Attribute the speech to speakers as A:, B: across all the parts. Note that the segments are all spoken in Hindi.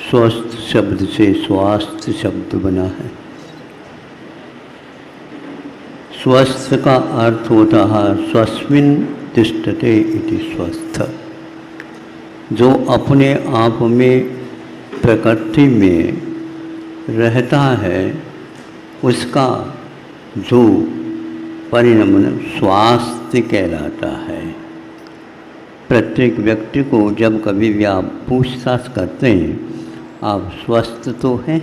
A: स्वस्थ शब्द से स्वास्थ्य शब्द बना है। स्वस्थ का अर्थ होता है स्वस्मिन् तिष्ठते इति स्वस्थ, जो अपने आप में प्रकृति में रहता है उसका जो परिणमन स्वास्थ्य कहलाता है। प्रत्येक व्यक्ति को जब कभी भी आप पूछताछ करते हैं आप स्वस्थ तो हैं,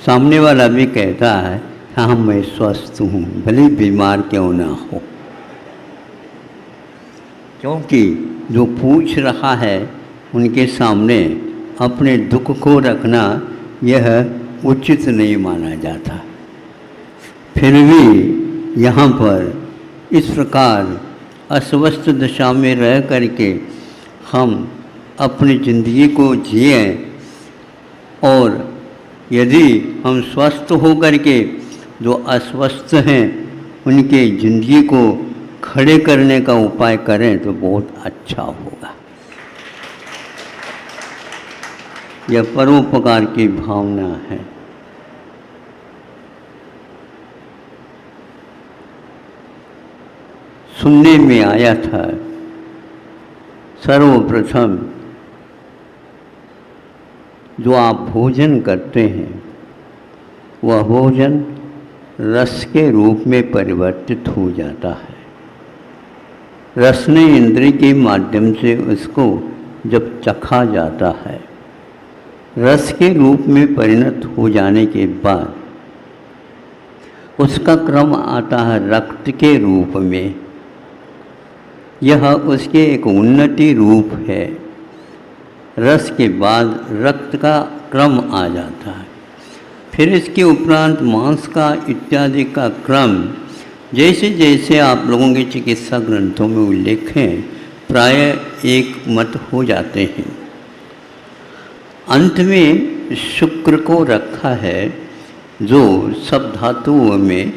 A: सामने वाला भी कहता है हाँ मैं स्वस्थ हूँ, भले बीमार क्यों ना हो, क्योंकि जो पूछ रहा है उनके सामने अपने दुख को रखना यह उचित नहीं माना जाता। फिर भी यहाँ पर इस प्रकार अस्वस्थ दशा में रह करके हम अपनी ज़िंदगी को जिए, और यदि हम स्वस्थ हो करके जो अस्वस्थ हैं उनके ज़िंदगी को खड़े करने का उपाय करें तो बहुत अच्छा होगा। यह परोपकार की भावना है। सुनने में आया था सर्वप्रथम जो आप भोजन करते हैं वह भोजन रस के रूप में परिवर्तित हो जाता है। रसने इंद्रिय के माध्यम से उसको जब चखा जाता है, रस के रूप में परिणत हो जाने के बाद उसका क्रम आता है रक्त के रूप में। यह उसके एक उन्नति रूप है। रस के बाद रक्त का क्रम आ जाता है, फिर इसके उपरांत मांस का इत्यादि का क्रम जैसे जैसे आप लोगों के चिकित्सा ग्रंथों में उल्लेख हैं प्राय एक मत हो जाते हैं। अंत में शुक्र को रखा है जो सब धातुओं में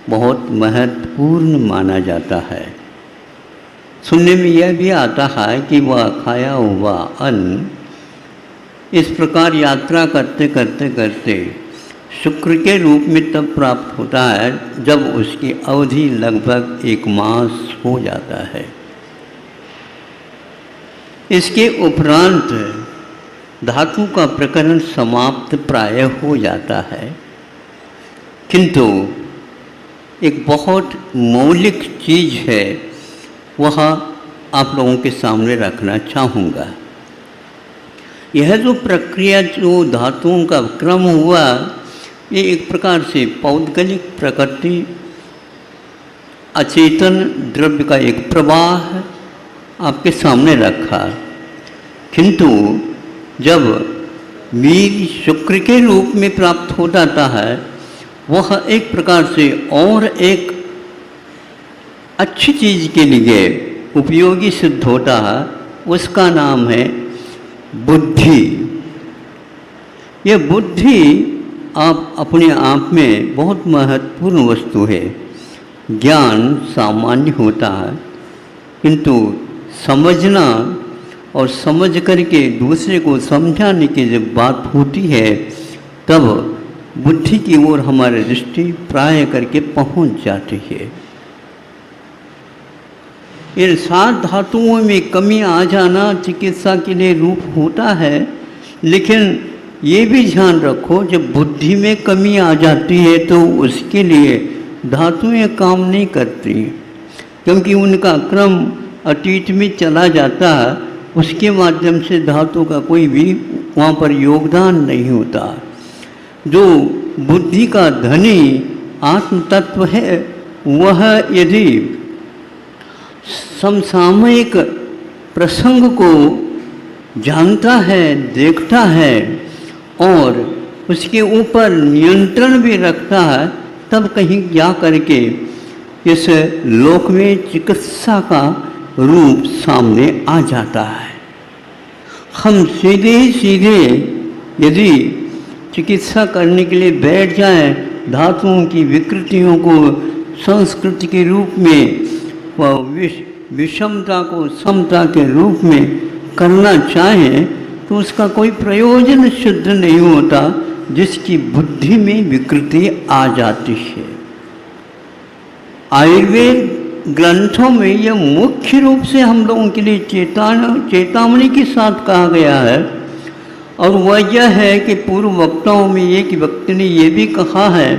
A: बहुत महत्वपूर्ण माना जाता है। सुनने में यह भी आता है कि वह खाया हुआ अन्न इस प्रकार यात्रा करते करते करते शुक्र के रूप में तब प्राप्त होता है जब उसकी अवधि लगभग 1 मास हो जाता है। इसके उपरांत धातु का प्रकरण समाप्त प्राय हो जाता है, किंतु एक बहुत मौलिक चीज़ है वह आप लोगों के सामने रखना चाहूँगा। यह जो प्रक्रिया जो धातुओं का क्रम हुआ ये एक प्रकार से पौद्गलिक प्रकृति अचेतन द्रव्य का एक प्रवाह आपके सामने रखा, किंतु जब वीर शुक्र के रूप में प्राप्त हो जाता है वह एक प्रकार से और एक अच्छी चीज़ के लिए उपयोगी सिद्ध होता है। उसका नाम है बुद्धि। यह बुद्धि आप अपने आप में बहुत महत्वपूर्ण वस्तु है। ज्ञान सामान्य होता है, किंतु समझना और समझ करके दूसरे को समझाने की जब बात होती है तब बुद्धि की ओर हमारी दृष्टि प्राय करके पहुंच जाती है। इन 7 धातुओं में कमी आ जाना चिकित्सा के लिए रूप होता है, लेकिन ये भी ध्यान रखो जब बुद्धि में कमी आ जाती है तो उसके लिए धातुएं काम नहीं करती, क्योंकि उनका क्रम अतीत में चला जाता है। उसके माध्यम से धातु का कोई भी वहाँ पर योगदान नहीं होता। जो बुद्धि का धनी आत्म तत्व है वह यदि समसामयिक प्रसंग को जानता है, देखता है और उसके ऊपर नियंत्रण भी रखता है, तब कहीं जा करके इस लोक में चिकित्सा का रूप सामने आ जाता है। हम सीधे सीधे यदि चिकित्सा करने के लिए बैठ जाएं, धातुओं की विकृतियों को संस्कृति के रूप में व विषमता को समता के रूप में करना चाहें तो उसका कोई प्रयोजन सिद्ध नहीं होता, जिसकी बुद्धि में विकृति आ जाती है। आयुर्वेद ग्रंथों में यह मुख्य रूप से हम लोगों के लिए चेतावनी के साथ कहा गया है, और वह यह है कि पूर्व वक्ताओं में एक व्यक्ति ने यह भी कहा है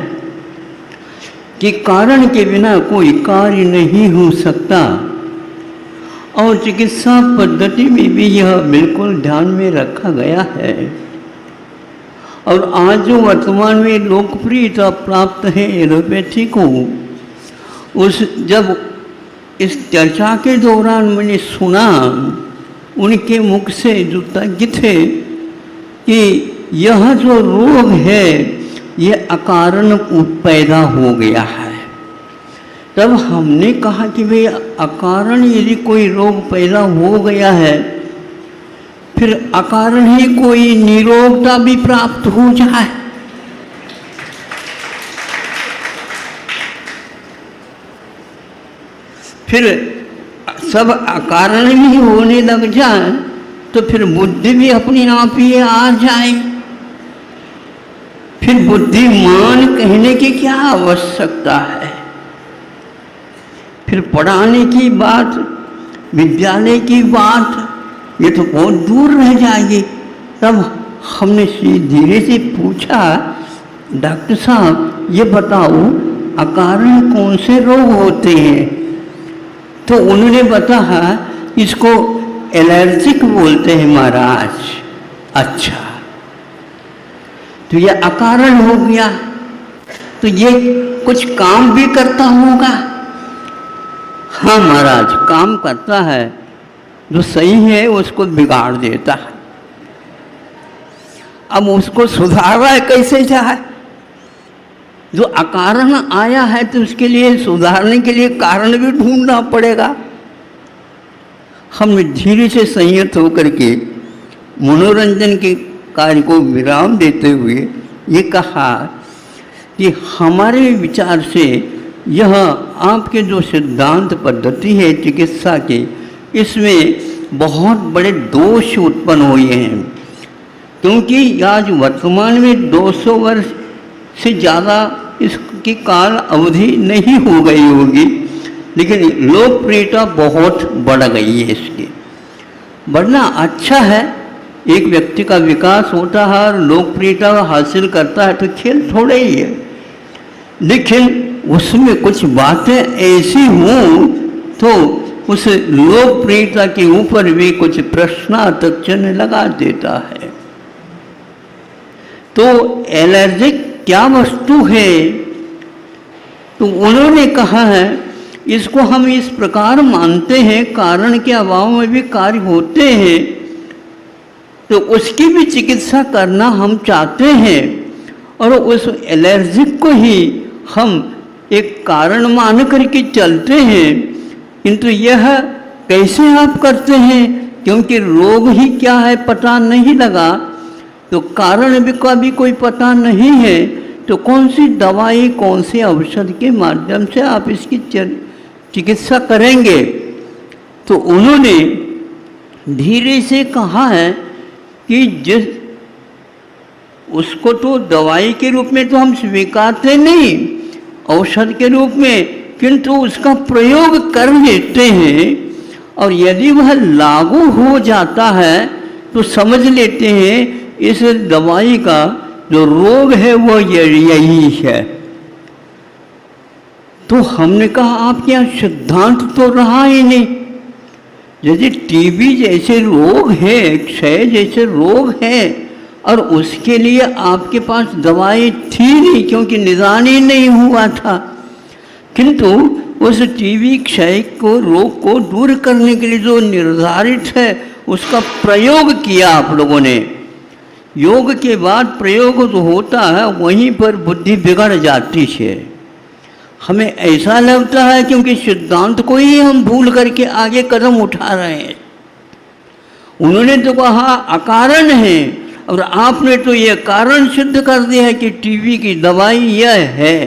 A: कि कारण के बिना कोई कार्य नहीं हो सकता, और चिकित्सा पद्धति में भी यह बिल्कुल ध्यान में रखा गया है। और आज जो वर्तमान में लोकप्रियता प्राप्त है एलोपैथी को, जब इस चर्चा के दौरान मैंने सुना उनके मुख से जो तज्ञ थे कि यह जो रोग है यह अकारण पैदा हो गया है, तब हमने कहा कि भाई अकारण यदि कोई रोग पैदा हो गया है, फिर अकारण ही कोई निरोगता भी प्राप्त हो जाए। फिर सब अकारण ही होने लग जाए तो फिर बुद्धि भी अपने आप ही आ जाए। फिर बुद्धिमान कहने की क्या आवश्यकता है? फिर पढ़ाने की बात, विद्यालय की बात, ये तो बहुत दूर रह जाएगी। तब हमने धीरे से पूछा, डॉक्टर साहब ये बताओ अकारण कौन से रोग होते हैं? तो उन्होंने बताया इसको एलर्जिक बोलते हैं महाराज। अच्छा, तो ये अकारण हो गया, तो ये कुछ काम भी करता होगा? हाँ महाराज, काम करता है, जो सही है उसको बिगाड़ देता है। अब उसको सुधारा कैसे जाए? जो अकारण आया है तो उसके लिए सुधारने के लिए कारण भी ढूंढना पड़ेगा। हमने धीरे से संयत होकर के मनोरंजन के कार्य को विराम देते हुए ये कहा कि हमारे विचार से यह आपके जो सिद्धांत पद्धति है चिकित्सा के, इसमें बहुत बड़े दोष उत्पन्न हुए हैं, क्योंकि आज वर्तमान में 200 वर्ष से ज़्यादा इसकी काल अवधि नहीं हो गई होगी, लेकिन लोकप्रियता बहुत बढ़ गई है। इसकी बढ़ना अच्छा है, एक व्यक्ति का विकास होता है और लोकप्रियता हासिल करता है तो खेल थोड़े ही है, लेकिन उसमें कुछ बातें ऐसी हों तो उस लोकप्रियता के ऊपर भी कुछ प्रश्नार्थक चिन्ह लगा देता है। तो एलर्जिक क्या वस्तु है? तो उन्होंने कहा है इसको हम इस प्रकार मानते हैं, कारण के अभाव में भी कार्य होते हैं, तो उसकी भी चिकित्सा करना हम चाहते हैं, और उस एलर्जिक को ही हम एक कारण मान करके चलते हैं। किंतु यह कैसे आप करते हैं? क्योंकि रोग ही क्या है पता नहीं लगा, तो कारण भी का भी कोई पता नहीं है, तो कौन सी दवाई, कौन से औषध के माध्यम से आप इसकी चिकित्सा करेंगे? तो उन्होंने धीरे से कहा है कि जिस उसको तो दवाई के रूप में तो हम स्वीकारते नहीं, औषध के रूप में, किंतु उसका प्रयोग कर लेते हैं, और यदि वह लागू हो जाता है तो समझ लेते हैं इस दवाई का जो रोग है वो यही है। तो हमने कहा आपके यहाँ सिद्धांत तो रहा ही नहीं। यदि टीबी जैसे रोग है, क्षय जैसे रोग है, और उसके लिए आपके पास दवाई थी नहीं क्योंकि निदान ही नहीं हुआ था, किंतु उस टीबी क्षय को रोग को दूर करने के लिए जो निर्धारित है उसका प्रयोग किया आप लोगों ने। योग के बाद प्रयोग जो होता है वहीं पर बुद्धि बिगड़ जाती है। हमें ऐसा लगता है क्योंकि सिद्धांत को ही हम भूल करके आगे कदम उठा रहे हैं। उन्होंने तो कहा अकारण है, और आपने तो यह कारण सिद्ध कर दिया है कि टीबी की दवाई यह है।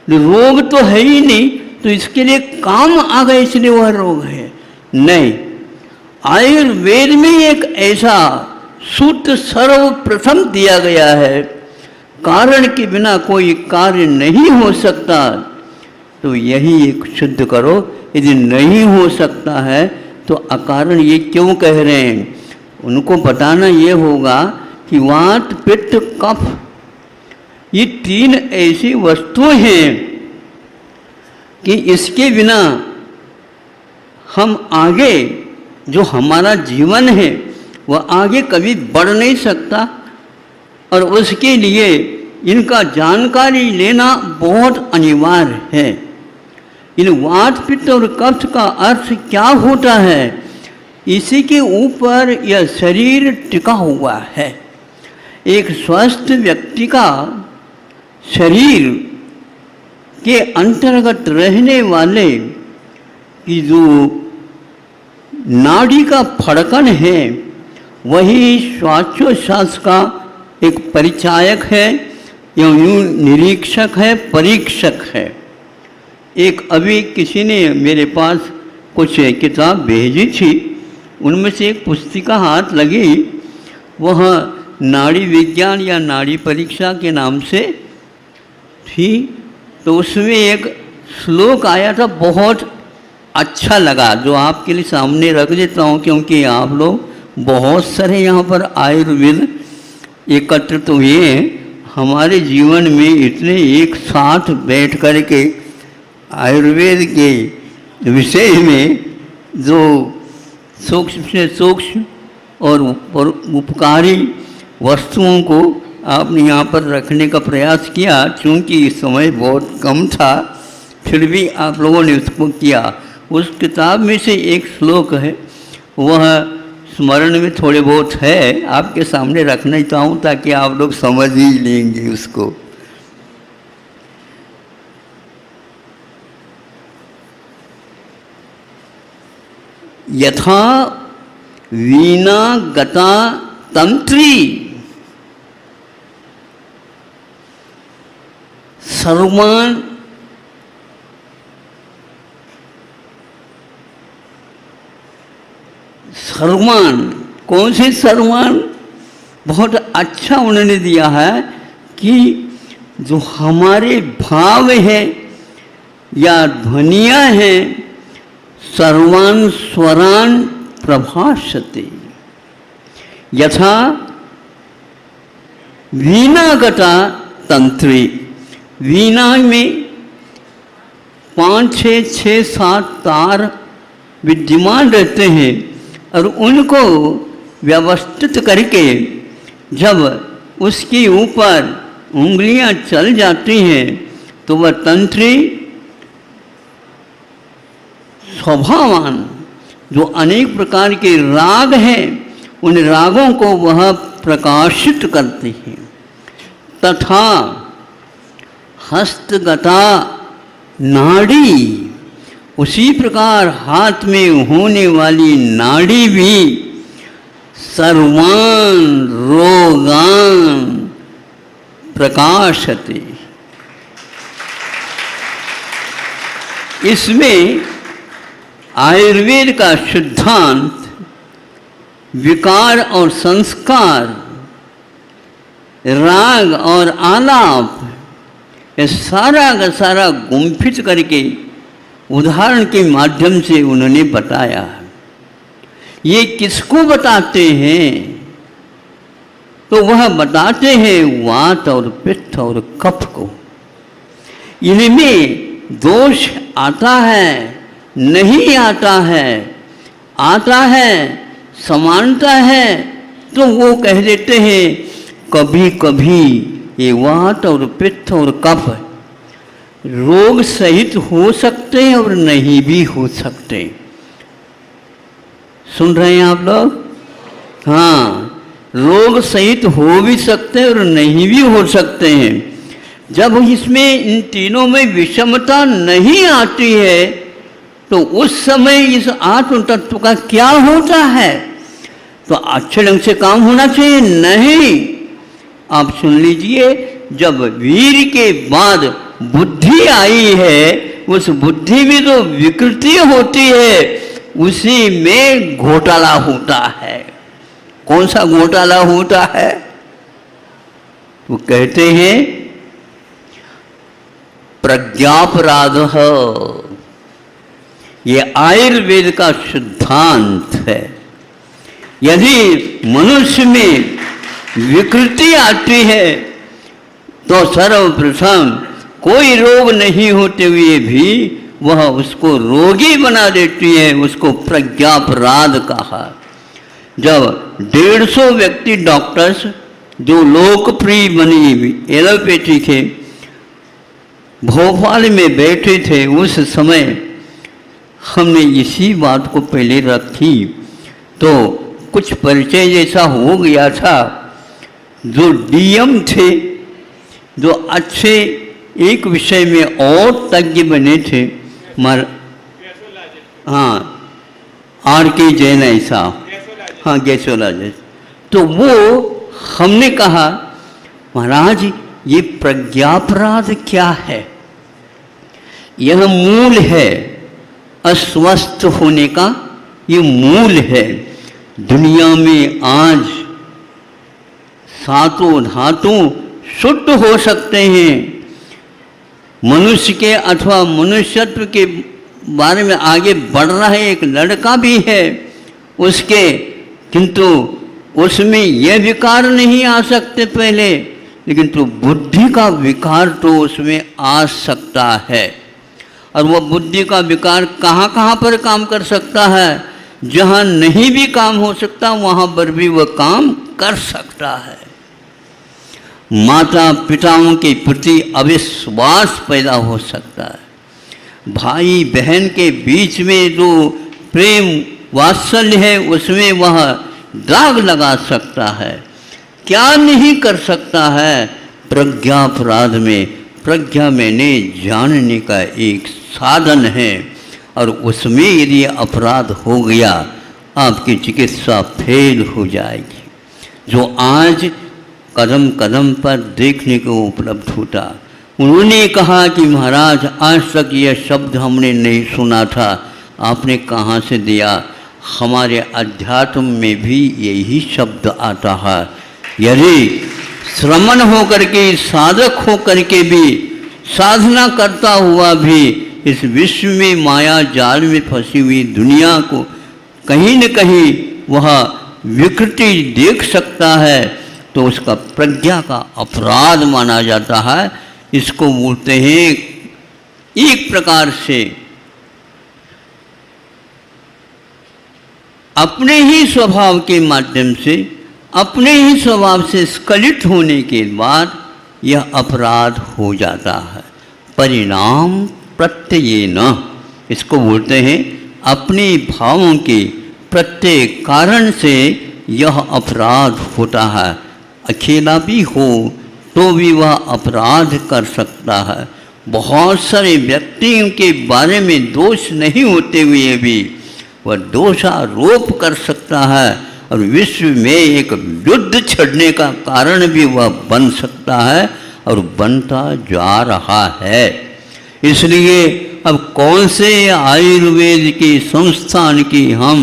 A: रोग तो है ही नहीं, तो इसके लिए काम आ गए इसलिए वह रोग है नहीं। आयुर्वेद में एक ऐसा सूत्र सर्वप्रथम दिया गया है, कारण के बिना कोई कार्य नहीं हो सकता, तो यही एक सिद्ध करो। यदि नहीं हो सकता है तो अकारण ये क्यों कह रहे हैं? उनको बताना ये होगा कि वात पित्त कफ ये तीन ऐसी वस्तुएं हैं कि इसके बिना हम आगे जो हमारा जीवन है वह आगे कभी बढ़ नहीं सकता, और उसके लिए इनका जानकारी लेना बहुत अनिवार्य है। इन वात पित्त और कफ का अर्थ क्या होता है, इसी के ऊपर यह शरीर टिका हुआ है। एक स्वस्थ व्यक्ति का शरीर के अंतर्गत रहने वाले की जो नाड़ी का फड़कन है वही श्वासोच्छ्वास का एक परिचायक है, एवं यूँ निरीक्षक है, परीक्षक है। एक अभी किसी ने मेरे पास कुछ किताब भेजी थी, उनमें से एक पुस्तिका हाथ लगी, वह नाड़ी विज्ञान या नाड़ी परीक्षा के नाम से थी। तो उसमें एक श्लोक आया था, बहुत अच्छा लगा, जो आपके लिए सामने रख देता हूँ, क्योंकि आप लोग बहुत सारे यहाँ पर आयुर्वेद एकत्रित हुए हैं। हमारे जीवन में इतने एक साथ बैठ कर के आयुर्वेद के विषय में जो सूक्ष्म से सूक्ष्म और उपकारी वस्तुओं को आपने यहाँ पर रखने का प्रयास किया। चूँकि समय बहुत कम था, फिर भी आप लोगों ने उसको किया। उस किताब में से एक श्लोक है, वह स्मरण में थोड़े बहुत है, आपके सामने रखना चाहूँ ताकि आप लोग समझ ही लेंगे उसको। यथा वीणा गता तंत्री सर्वमान सर्वमान, कौन से सर्वमान? बहुत अच्छा उन्होंने दिया है कि जो हमारे भाव है या ध्वनियाँ हैं, सर्वान स्वरान प्रभाषते। यथा वीणा गता तंत्री, वीणा में 5, 6, 6, 7 तार विद्यमान रहते हैं, और उनको व्यवस्थित करके जब उसके ऊपर उंगलियां चल जाती हैं तो वह तंत्री स्वभावान, जो अनेक प्रकार के राग हैं, उन रागों को वह प्रकाशित करते हैं। तथा हस्तगता नाड़ी, उसी प्रकार हाथ में होने वाली नाड़ी भी सर्वान रोगान प्रकाशते। इसमें आयुर्वेद का सिद्धांत विकार और संस्कार, राग और आलाप, ये सारा का सारा गुम्फित करके उदाहरण के माध्यम से उन्होंने बताया। ये किसको बताते हैं? तो वह बताते हैं वात और पित्त और कफ को। इनमें दोष आता है, नहीं आता है, आता है, समानता है, तो वो कह देते हैं कभी कभी ये वात और पित्त और कफ रोग सहित हो सकते हैं और नहीं भी हो सकते। सुन रहे हैं आप लोग? हाँ, रोग सहित हो भी सकते हैं और नहीं भी हो सकते हैं। जब इसमें इन तीनों में विषमता नहीं आती है तो उस समय इस आत्म तत्व का क्या होता है? तो अच्छे ढंग से काम होना चाहिए। नहीं, आप सुन लीजिए, जब वीर के बाद बुद्धि आई है, उस बुद्धि में जो विकृति होती है उसी में घोटाला होता है। कौन सा घोटाला होता है? वो कहते हैं प्रज्ञापराध। ये आयुर्वेद का सिद्धांत है। यदि मनुष्य में विकृति आती है तो सर्वप्रथम कोई रोग नहीं होते हुए भी वह उसको रोगी बना देती है। उसको प्रज्ञापराध कहा। जब 150 व्यक्ति डॉक्टर्स जो लोकप्रिय बनी एलोपैथी के भोपाल में बैठे थे, उस समय हमने इसी बात को पहले रखी तो कुछ परिचय जैसा हो गया था। जो डीएम थे, जो अच्छे एक विषय में और तज्ञ बने थे, हाँ आर के जैन ऐसा, हाँ गैसोलॉजिस्ट, तो वो हमने कहा महाराज ये प्रज्ञापराध क्या है? यह मूल है अस्वस्थ होने का, ये मूल है। दुनिया में आज सातों धातु शुद्ध हो सकते हैं। मनुष्य के अथवा मनुष्यत्व के बारे में आगे बढ़ रहा है एक लड़का भी है उसके, किंतु उसमें यह विकार नहीं आ सकते पहले, लेकिन तो बुद्धि का विकार तो उसमें आ सकता है। और वह बुद्धि का विकार कहाँ कहाँ पर काम कर सकता है? जहाँ नहीं भी काम हो सकता वहाँ पर भी वह काम कर सकता है। माता पिताओं के प्रति अविश्वास पैदा हो सकता है। भाई बहन के बीच में जो प्रेम वात्सल्य है उसमें वह दाग लगा सकता है। क्या नहीं कर सकता है? प्रज्ञापराध में, प्रज्ञा मैंने जानने का एक साधन है, और उसमें यदि अपराध हो गया आपकी चिकित्सा फेल हो जाएगी। जो आज कदम कदम पर देखने को उपलब्ध होता। उन्होंने कहा कि महाराज आज तक यह शब्द हमने नहीं सुना था, आपने कहाँ से दिया? हमारे अध्यात्म में भी यही शब्द आता है। यदि श्रमण होकर के, साधक होकर के भी, साधना करता हुआ भी इस विश्व में माया जाल में फंसी हुई दुनिया को कहीं न कहीं वह विकृति देख सकता है, तो उसका प्रज्ञा का अपराध माना जाता है। इसको बोलते हैं एक प्रकार से अपने ही स्वभाव के माध्यम से, अपने ही स्वभाव से स्खलित होने के बाद यह अपराध हो जाता है। परिणाम प्रत्ययेन, इसको बोलते हैं अपने भावों के प्रत्येक कारण से यह अपराध होता है। अकेला भी हो तो भी वह अपराध कर सकता है। बहुत सारे व्यक्तियों के बारे में दोष नहीं होते हुए भी वह दोषारोप कर सकता है, और विश्व में एक युद्ध छड़ने का कारण भी वह बन सकता है, और बनता जा रहा है। इसलिए अब कौन से आयुर्वेद के संस्थान की हम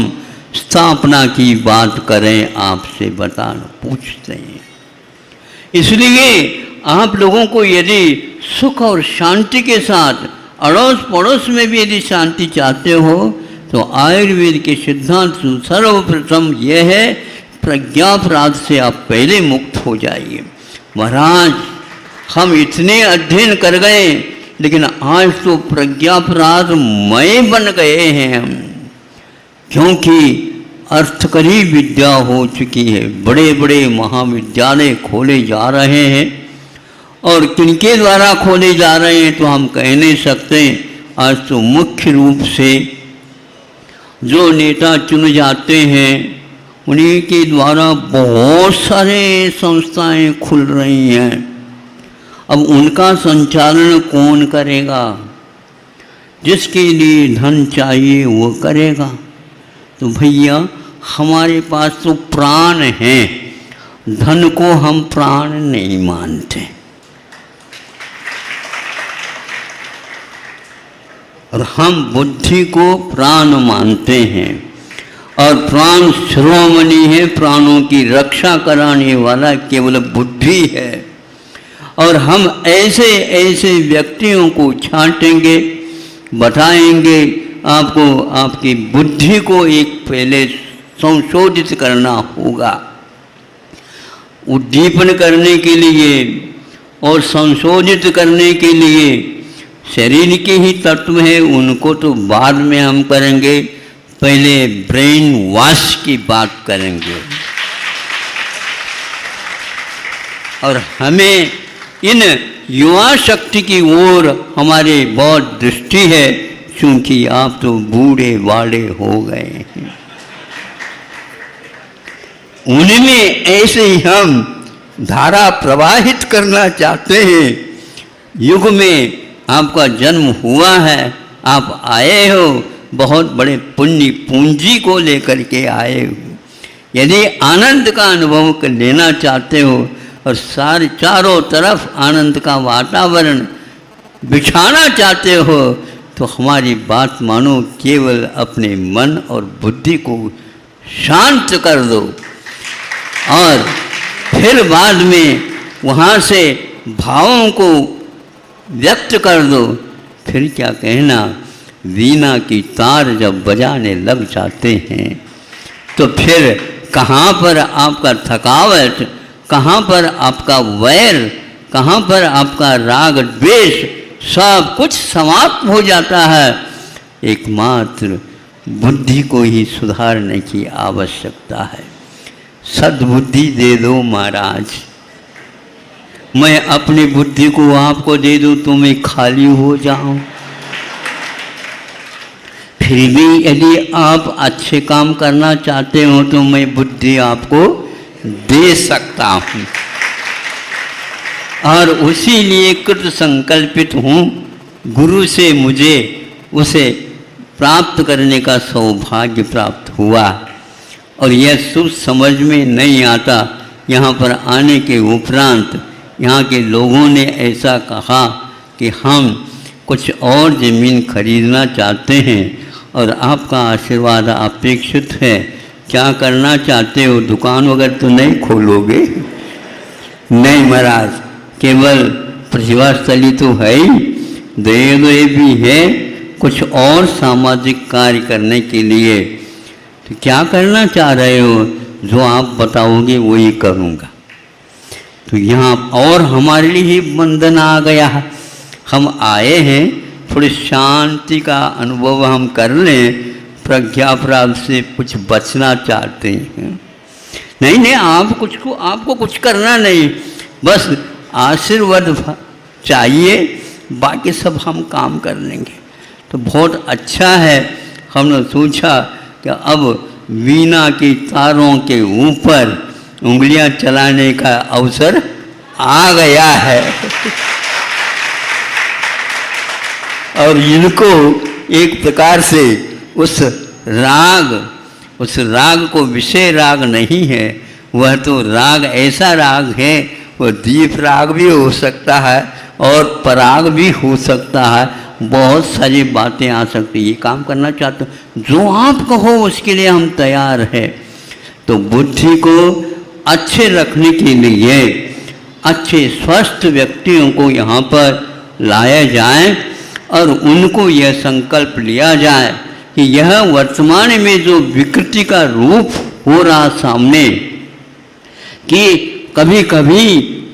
A: स्थापना की बात करें, आपसे बताना पूछते हैं। इसलिए आप लोगों को यदि सुख और शांति के साथ अड़ोस पड़ोस में भी यदि शांति चाहते हो तो आयुर्वेद के सिद्धांत सर्वप्रथम यह है, प्रज्ञापराध से आप पहले मुक्त हो जाइए। महाराज हम इतने अध्ययन कर गए लेकिन आज तो प्रज्ञापराध मय बन गए हैं हम, क्योंकि अर्थकरी विद्या हो चुकी है। बड़े बड़े महाविद्यालय खोले जा रहे हैं, और किनके द्वारा खोले जा रहे हैं तो हम कह नहीं सकते। आज तो मुख्य रूप से जो नेता चुने जाते हैं उन्हीं के द्वारा बहुत सारे संस्थाएं खुल रही हैं। अब उनका संचालन कौन करेगा? जिसके लिए धन चाहिए वो करेगा। तो भैया हमारे पास तो प्राण हैं, धन को हम प्राण नहीं मानते। और हम बुद्धि को प्राण मानते हैं, और प्राण शिरोमणि है, प्राणों की रक्षा कराने वाला केवल बुद्धि है। और हम ऐसे ऐसे व्यक्तियों को छांटेंगे, बताएंगे आपको, आपकी बुद्धि को एक पहले संशोधित करना होगा। उद्दीपन करने के लिए और संशोधित करने के लिए शरीर के ही तत्व हैं, उनको तो बाद में हम करेंगे, पहले ब्रेन वॉश की बात करेंगे। और हमें इन युवा शक्ति की ओर हमारी बहुत दृष्टि है, क्योंकि आप तो बूढ़े बाड़े हो गए हैं। उनमें ऐसे ही हम धारा प्रवाहित करना चाहते हैं। युग में आपका जन्म हुआ है, आप आए हो, बहुत बड़े पुण्य पूंजी को लेकर के आए हो। यदि आनंद का अनुभव लेना चाहते हो और सारे चारों तरफ आनंद का वातावरण बिछाना चाहते हो, तो हमारी बात मानो, केवल अपने मन और बुद्धि को शांत कर दो और फिर बाद में वहाँ से भावों को व्यक्त कर दो। फिर क्या कहना, वीणा की तार जब बजाने लग जाते हैं तो फिर कहाँ पर आपका थकावट, कहाँ पर आपका वैर, कहाँ पर आपका राग द्वेष, सब कुछ समाप्त हो जाता है। एकमात्र बुद्धि को ही सुधारने की आवश्यकता है। सद्बुद्धि दे दो महाराज, मैं अपनी बुद्धि को आपको दे दूं तो मैं खाली हो जाऊं। फिर भी यदि आप अच्छे काम करना चाहते हो तो मैं बुद्धि आपको दे सकता हूं, और उसी लिए कृत संकल्पित हूँ। गुरु से मुझे उसे प्राप्त करने का सौभाग्य प्राप्त हुआ, और यह सब समझ में नहीं आता। यहाँ पर आने के उपरांत यहाँ के लोगों ने ऐसा कहा कि हम कुछ और ज़मीन खरीदना चाहते हैं और आपका आशीर्वाद अपेक्षित है। क्या करना चाहते हो, दुकान वगैरह तो नहीं खोलोगे? नहीं महाराज, केवल प्रतिभास्थली तो है ही, देव भी है, कुछ और सामाजिक कार्य करने के लिए। तो क्या करना चाह रहे हो? जो आप बताओगे वही करूँगा। तो यहाँ और हमारे लिए ही बंधन आ गया है। हम आए हैं, थोड़ी शांति का अनुभव हम कर लें, प्रज्ञापराध से कुछ बचना चाहते हैं। नहीं नहीं, आपको कुछ करना नहीं, बस आशीर्वाद चाहिए, बाकी सब हम काम कर लेंगे। तो बहुत अच्छा है। हमने सोचा कि अब वीणा की तारों के ऊपर उंगलियां चलाने का अवसर आ गया है और इनको एक प्रकार से उस राग को विषय राग नहीं है, वह तो राग ऐसा राग है, वह दीप राग भी हो सकता है और पराग भी हो सकता है, बहुत सारी बातें आ सकती। ये काम करना चाहते हो, जो आप कहो उसके लिए हम तैयार हैं। तो बुद्धि को अच्छे रखने के लिए अच्छे स्वस्थ व्यक्तियों को यहाँ पर लाया जाए और उनको यह संकल्प लिया जाए कि यह वर्तमान में जो विकृति का रूप हो रहा सामने, कि कभी कभी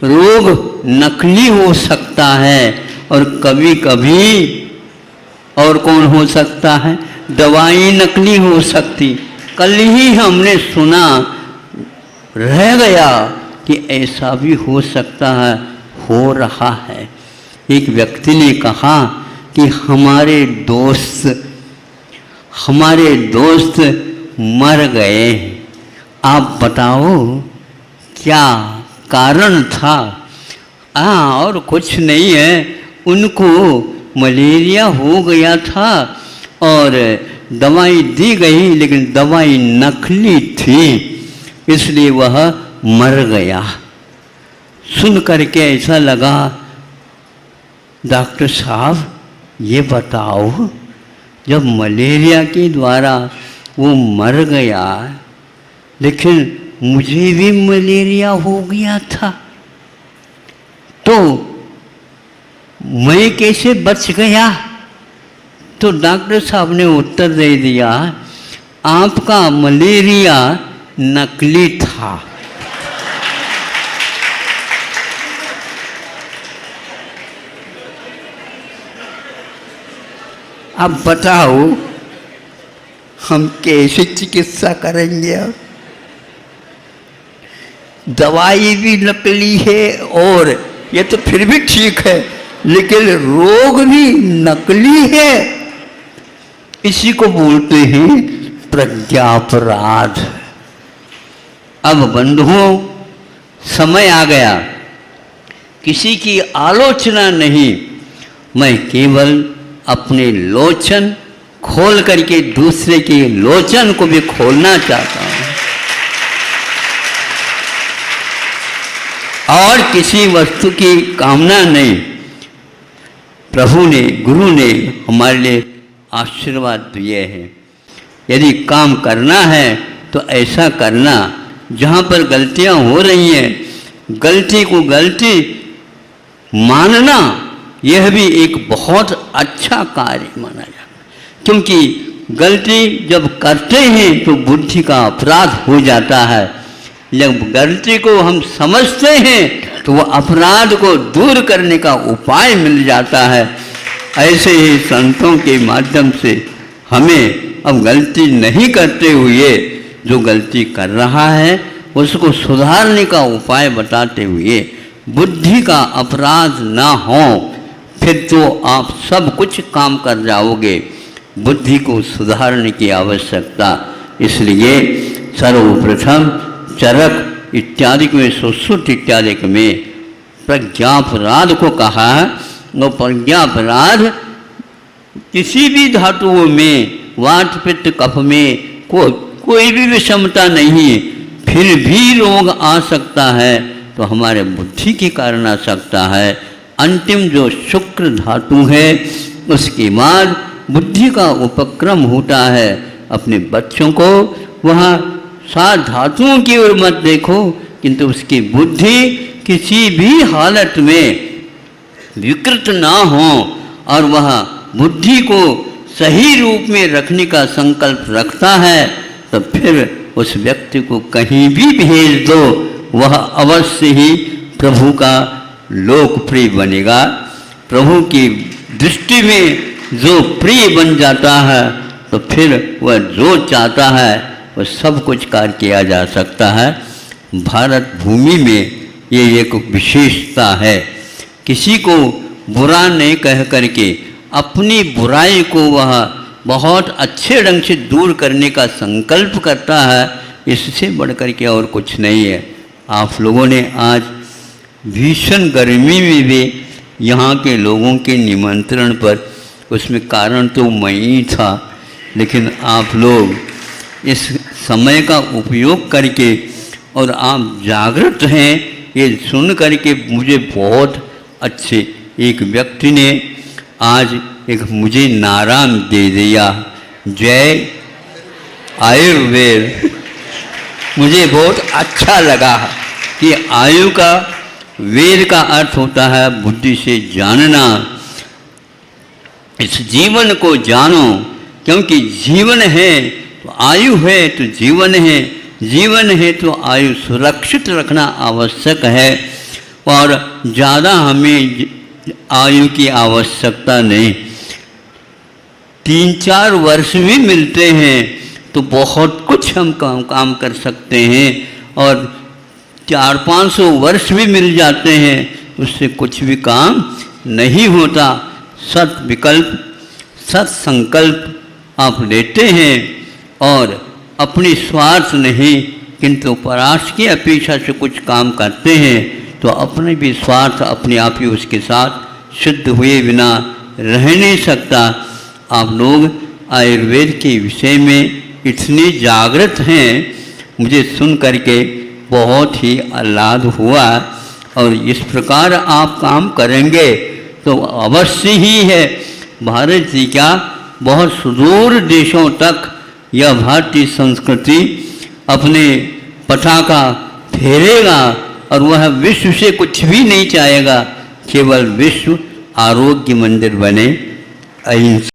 A: रोग नकली हो सकता है और कभी कभी और कौन हो सकता है, दवाई नकली हो सकती। कल ही हमने सुना, रह गया कि ऐसा भी हो सकता है, हो रहा है। एक व्यक्ति ने कहा कि हमारे दोस्त मर गए, आप बताओ क्या कारण था? और कुछ नहीं है, उनको मलेरिया हो गया था और दवाई दी गई, लेकिन दवाई नकली थी, इसलिए वह मर गया। सुन करके ऐसा लगा, डॉक्टर साहब ये बताओ जब मलेरिया के द्वारा वो मर गया, लेकिन मुझे भी मलेरिया हो गया था, तो मैं कैसे बच गया? तो डॉक्टर साहब ने उत्तर दे दिया, आपका मलेरिया नकली था। अब बताओ हम कैसे चिकित्सा करेंगे? अब दवाई भी नकली है और ये तो फिर भी ठीक है, लेकिन रोग भी नकली है। इसी को बोलते हैं प्रज्ञापराध। अब बंधुओं, समय आ गया, किसी की आलोचना नहीं, मैं केवल अपने लोचन खोल करके दूसरे के लोचन को भी खोलना चाहता हूँ, और किसी वस्तु की कामना नहीं। प्रभु ने, गुरु ने हमारे लिए आशीर्वाद दिए हैं। यदि काम करना है तो ऐसा करना, जहाँ पर गलतियाँ हो रही हैं, गलती को गलती मानना, यह भी एक बहुत अच्छा कार्य माना जाता है। क्योंकि गलती जब करते हैं तो बुद्धि का अपराध हो जाता है, जब गलती को हम समझते हैं तो वह अपराध को दूर करने का उपाय मिल जाता है। ऐसे ही संतों के माध्यम से हमें अब गलती नहीं करते हुए, जो गलती कर रहा है उसको सुधारने का उपाय बताते हुए, बुद्धि का अपराध ना हो, फिर तो आप सब कुछ काम कर जाओगे। बुद्धि को सुधारने की आवश्यकता, इसलिए सर्वप्रथम चरक इत्यादि में, सुश्रुत इत्यादि में प्रज्ञापराध को कहा है। वो प्रज्ञापराध किसी भी धातुओं में, वात पित्त कफ में कोई भी विषमता नहीं, फिर भी रोग आ सकता है तो हमारे बुद्धि के कारण आ सकता है। अंतिम जो शुक्र धातु है, उसके बाद बुद्धि का उपक्रम होता है। अपने बच्चों को वहाँ 7 धातुओं की ओर मत देखो, किंतु उसकी बुद्धि किसी भी हालत में विकृत ना हो और वह बुद्धि को सही रूप में रखने का संकल्प रखता है, तो फिर उस व्यक्ति को कहीं भी भेज दो, वह अवश्य ही प्रभु का लोकप्रिय बनेगा। प्रभु की दृष्टि में जो प्रिय बन जाता है, तो फिर वह जो चाहता है वह सब कुछ कार्य किया जा सकता है। भारत भूमि में ये एक विशेषता है, किसी को बुरा नहीं कह करके अपनी बुराई को वह बहुत अच्छे ढंग से दूर करने का संकल्प करता है। इससे बढ़कर के और कुछ नहीं है। आप लोगों ने आज भीषण गर्मी में भी यहाँ के लोगों के निमंत्रण पर, उसमें कारण तो मैं ही था, लेकिन आप लोग इस समय का उपयोग करके और आप जागृत हैं, ये सुन करके मुझे बहुत अच्छे, एक व्यक्ति ने आज एक मुझे नाराम दे दिया, जय आयुर्वेद। मुझे बहुत अच्छा लगा कि आयु का, वेद का अर्थ होता है बुद्धि से जानना। इस जीवन को जानो, क्योंकि जीवन है तो आयु है तो जीवन है, जीवन है तो आयु सुरक्षित रखना आवश्यक है। और ज़्यादा हमें आयु की आवश्यकता नहीं, 3-4 वर्ष भी मिलते हैं तो बहुत कुछ हम काम कर सकते हैं, और 400-500 वर्ष भी मिल जाते हैं, उससे कुछ भी काम नहीं होता। सत विकल्प, सत संकल्प आप लेते हैं और अपनी स्वार्थ नहीं किंतु परार्थ की अपेक्षा से कुछ काम करते हैं, तो अपने भी स्वार्थ अपने आप ही उसके साथ शुद्ध हुए बिना रह नहीं सकता। आप लोग आयुर्वेद के विषय में इतने जागृत हैं, मुझे सुन करके बहुत ही आह्लाद हुआ। और इस प्रकार आप काम करेंगे तो अवश्य ही है भारत जी का बहुत सुदूर देशों तक यह भारतीय संस्कृति अपने पताका फेरेगा और वह विश्व से कुछ भी नहीं चाहेगा, केवल विश्व आरोग्य मंदिर बने। अहिंसा